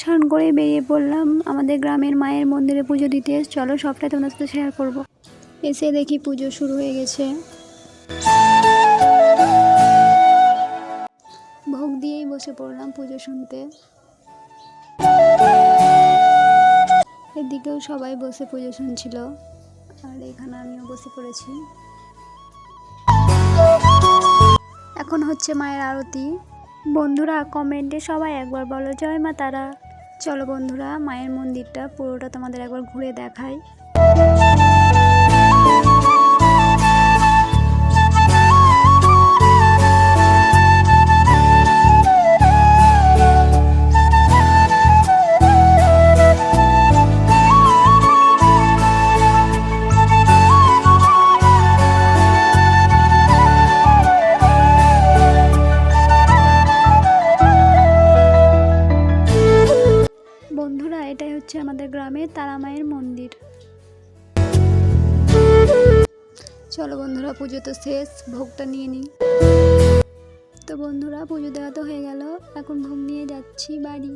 স্নান করে বেরিয়ে পড়লাম আমাদের গ্রামের মায়ের মন্দিরে পুজো দিতে। চলো সবটাই তোমাদের সাথে শেয়ার করব। এসে দেখি পুজো শুরু হয়ে গেছে। ভোগ দিয়েই বসে পড়লাম পুজো শুনতে। এদিকেও সবাই বসে পুজো শুনছিল, আর এখানে আমিও বসে পড়েছি। এখন হচ্ছে মায়ের আরতি। বন্ধুরা কমেন্টে সবাই একবার বলো জয় মা তারা। চলো বন্ধুরা মায়ের মন্দিরটা পুরোটা তোমাদের একবার ঘুরে দেখাই। বন্ধুরা এটাই হচ্ছে আমাদের গ্রামের তারা মায়ের মন্দির। চলো বন্ধুরা পুজো তো শেষ, ভোগটা নিয়ে নিই। তো বন্ধুরা পুজো দেওয়া তো হয়ে গেল, এখন ভোগ নিয়ে যাচ্ছি বাড়ি।